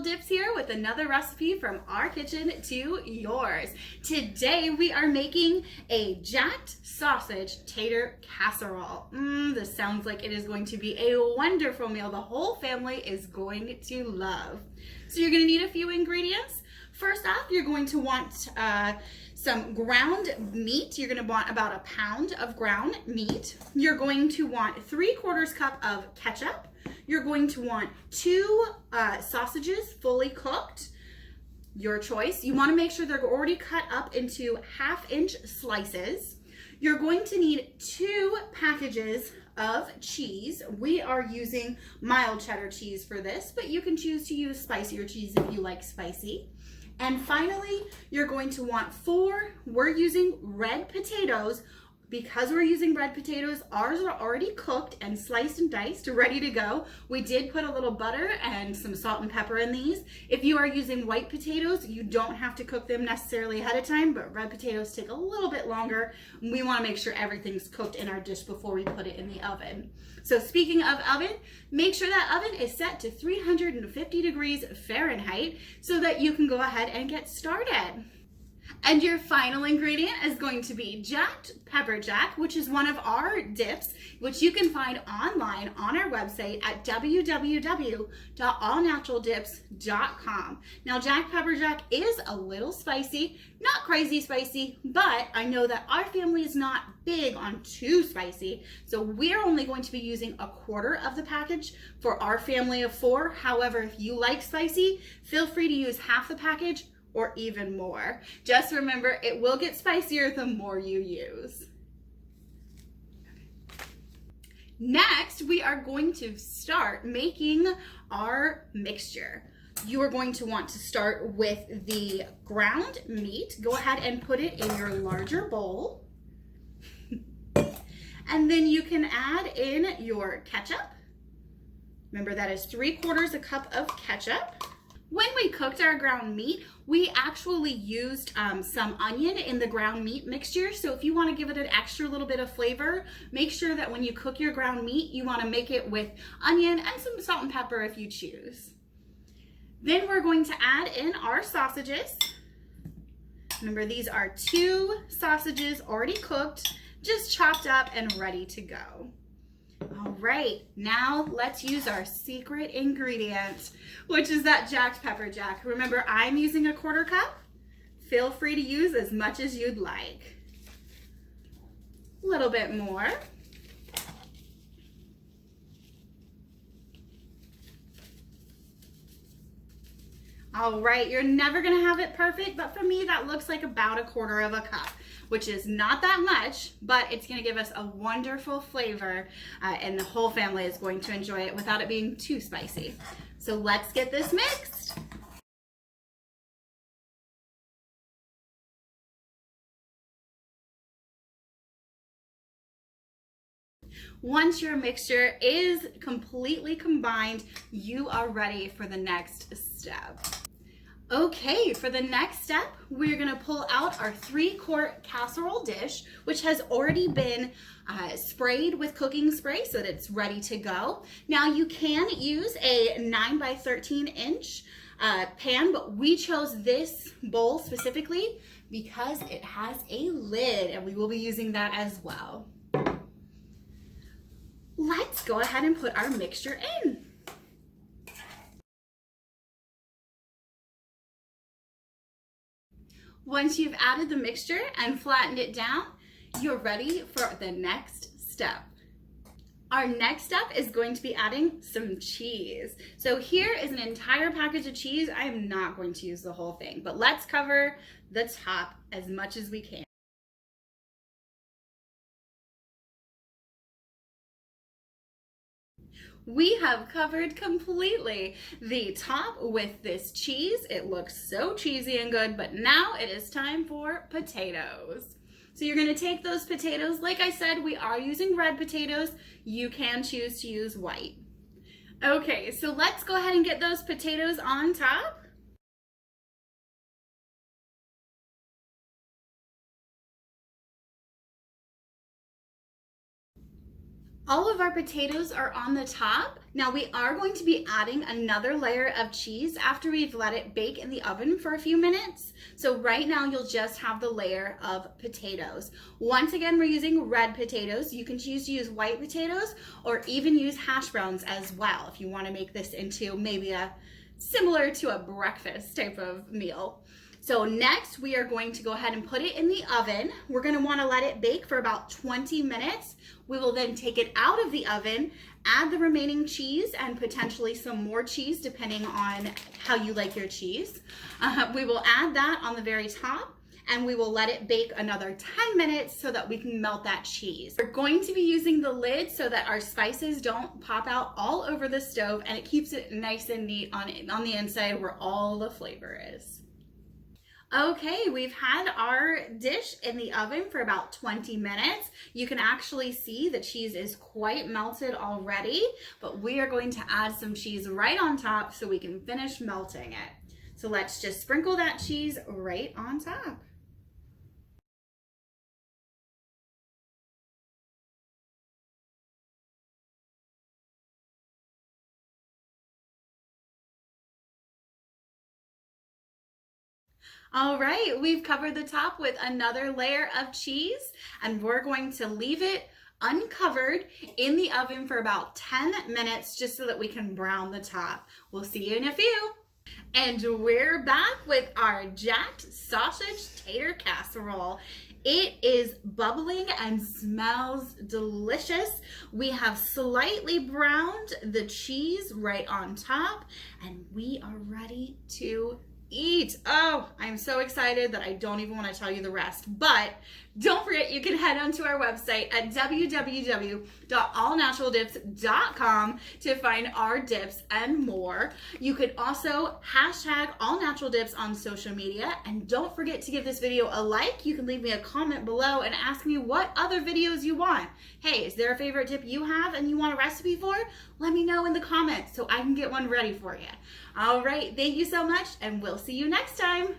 Dips here with another recipe from our kitchen to yours. Today we are making a jacked sausage tater casserole. This sounds like it is going to be a wonderful meal the whole family is going to love. So you're going to need a few ingredients. First off, you're going to want some ground meat. You're going to want about a pound of ground meat. You're going to want 3/4 cup of ketchup. You're going to want 2 sausages fully cooked. Your choice. You want to make sure they're already cut up into 1/2-inch slices. You're going to need 2 packages of cheese. We are using mild cheddar cheese for this, but you can choose to use spicier cheese if you like spicy. And finally, you're going to want 4, we're using red potatoes. Because we're using red potatoes, ours are already cooked and sliced and diced, ready to go. We did put a little butter and some salt and pepper in these. If you are using white potatoes, you don't have to cook them necessarily ahead of time, but red potatoes take a little bit longer. We want to make sure everything's cooked in our dish before we put it in the oven. So speaking of oven, make sure that oven is set to 350 degrees Fahrenheit so that you can go ahead and get started. And your final ingredient is going to be jacked pepper jack, which is one of our dips, which you can find online on our website at www.allnaturaldips.com. Now, jacked pepper jack is a little spicy, not crazy spicy, but I know that our family is not big on too spicy, so we're only going to be using 1/4 of the package for our family of 4. However, if you like spicy, feel free to use half the package or even more. Just remember, it will get spicier the more you use. Next, we are going to start making our mixture. You are going to want to start with the ground meat. Go ahead and put it in your larger bowl. And then you can add in your ketchup. Remember, that is 3/4 cup of ketchup. When we cooked our ground meat, we actually used some onion in the ground meat mixture. So if you want to give it an extra little bit of flavor, make sure that when you cook your ground meat, you want to make it with onion and some salt and pepper if you choose. Then we're going to add in our sausages. Remember, these are 2 sausages already cooked, just chopped up and ready to go. All right, now let's use our secret ingredient, which is that jacked pepper jack. Remember, I'm using 1/4 cup. Feel free to use as much as you'd like. A little bit more. All right, you're never gonna have it perfect, but for me, that looks like about 1/4 cup, which is not that much, but it's gonna give us a wonderful flavor, and the whole family is going to enjoy it without it being too spicy. So let's get this mixed. Once your mixture is completely combined, you are ready for the next step. Okay, for the next step, we're gonna pull out our 3-quart casserole dish, which has already been sprayed with cooking spray so that it's ready to go. Now you can use a 9 by 13 inch pan, but we chose this bowl specifically because it has a lid and we will be using that as well. Let's go ahead and put our mixture in. Once you've added the mixture and flattened it down, you're ready for the next step. Our next step is going to be adding some cheese. So here is an entire package of cheese. I am not going to use the whole thing, but let's cover the top as much as we can. We have covered completely the top with this cheese. It looks so cheesy and good, but now it is time for potatoes. So you're gonna take those potatoes. Like I said, we are using red potatoes. You can choose to use white. Okay, so let's go ahead and get those potatoes on top. All of our potatoes are on the top. Now we are going to be adding another layer of cheese after we've let it bake in the oven for a few minutes. So right now you'll just have the layer of potatoes. Once again, we're using red potatoes. You can choose to use white potatoes or even use hash browns as well if you want to make this into maybe a similar to a breakfast type of meal. So next we are going to go ahead and put it in the oven. We're going to want to let it bake for about 20 minutes. We will then take it out of the oven, add the remaining cheese and potentially some more cheese depending on how you like your cheese. We will add that on the very top and we will let it bake another 10 minutes so that we can melt that cheese. We're going to be using the lid so that our spices don't pop out all over the stove and it keeps it nice and neat on the inside where all the flavor is. Okay, we've had our dish in the oven for about 20 minutes. You can actually see the cheese is quite melted already, but we are going to add some cheese right on top so we can finish melting it. So let's just sprinkle that cheese right on top. All right, we've covered the top with another layer of cheese and we're going to leave it uncovered in the oven for about 10 minutes just so that we can brown the top. We'll see you in a few. And we're back with our jacked sausage tater casserole. It is bubbling and smells delicious. We have slightly browned the cheese right on top and we are ready to eat. Oh, I'm so excited that I don't even want to tell you the rest, but don't forget you can head onto our website at www.allnaturaldips.com to find our dips and more. You could also hashtag AllNaturalDips on social media, and don't forget to give this video a like. You can leave me a comment below and ask me what other videos you want. Hey, is there a favorite dip you have and you want a recipe for? Let me know in the comments so I can get one ready for you. All right, thank you so much and we'll see you next time.